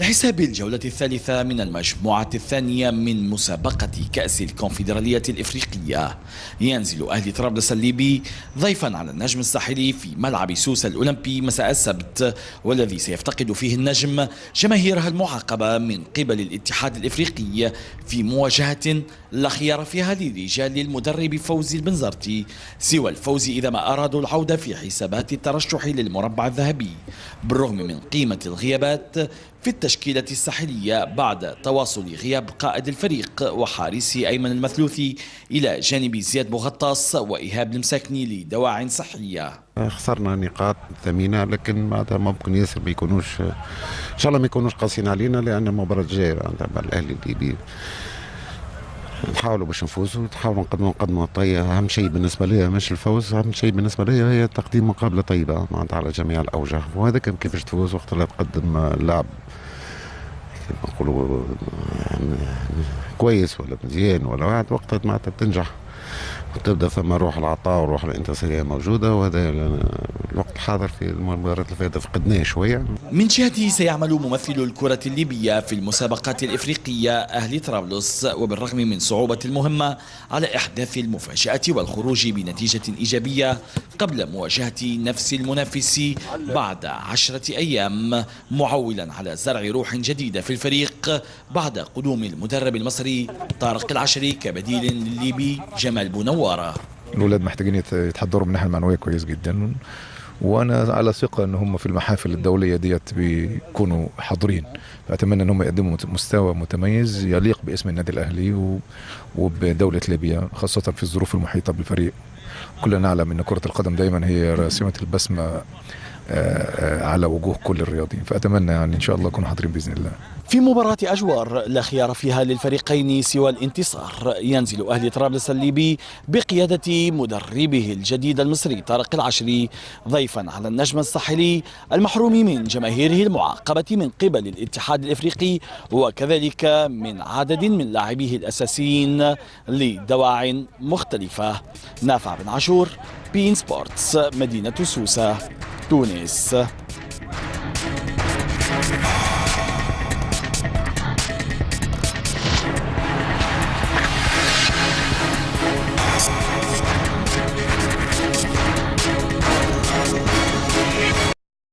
لحساب الجولة الثالثة من المجموعة الثانية من مسابقة كأس الكونفدرالية الإفريقية، ينزل أهلي طرابلس الليبي ضيفا على النجم الساحلي في ملعب سوسة الأولمبي مساء السبت، والذي سيفتقد فيه النجم جماهيرها المعاقبة من قبل الاتحاد الإفريقي في مواجهة لا خيار فيها لرجال المدرب فوزي البنزرتي سوى الفوز إذا ما أرادوا العودة في حسابات الترشح للمربع الذهبي، بالرغم من قيمة الغيابات في التشكيلة الساحلية بعد تواصل غياب قائد الفريق وحارسه أيمن المثلوثي إلى جانب زياد بوغطاس وإيهاب المساكني لدواعٍ صحية. خسرنا نقاط ثمينة، لكن معناتها ممكن ياسر ما يكونوش، إن شاء الله ما يكونوش قاسيين علينا، لأن المباراة الجاية مع الأهلي الليبي نحاولوا باش نفوزوا، نحاولوا نقدموا طية. أهم شيء بالنسبة لي مش الفوز، أهم شيء بالنسبة لي هي تقديم مقابلة طيبة معناتها على جميع الأوجه، وهذا كان كيفاش تفوز وقت اللي تقدم لاعب نقولوا كويس ولا مزيان ولا واحد، وقتها معناتها بتنجح وتبدا ثم روح العطاء وروح الانتصاريه موجوده، وهذا الوقت الحاضر في المباراه اللي فاتت فقدناه شويه. من جهته سيعمل ممثل الكره الليبيه في المسابقات الافريقيه اهلي طرابلس، وبالرغم من صعوبه المهمه على احداث المفاجاه والخروج بنتيجه ايجابيه قبل مواجهه نفس المنافس بعد 10 ايام، معولا على زرع روح جديده في الفريق بعد قدوم المدرب المصري طارق العشري كبديل للليبي جمال بونوارة. الأولاد محتاجين يتحضروا من الناحية المعنوية كويس جدا، وأنا على ثقة أن هم في المحافل الدولية ديت بيكونوا حاضرين، فأتمنى أن هم يقدموا مستوى متميز يليق باسم النادي الأهلي وبدولة ليبيا، خاصة في الظروف المحيطة بالفريق. كلنا نعلم أن كرة القدم دائما هي راسمة البسمة على وجوه كل الرياضيين، فأتمنى يعني إن شاء الله يكونوا حاضرين بإذن الله. في مباراة أجوار لا خيار فيها للفريقين سوى الانتصار، ينزل أهلي طرابلس الليبي بقيادة مدربه الجديد المصري طارق العشري ضيفا على النجم الساحلي المحروم من جماهيره المعاقبة من قبل الاتحاد الإفريقي، وكذلك من عدد من لاعبيه الأساسيين لدواعٍ مختلفة. نافع بن عاشور، بين سبورتس، مدينة سوسة، تونس.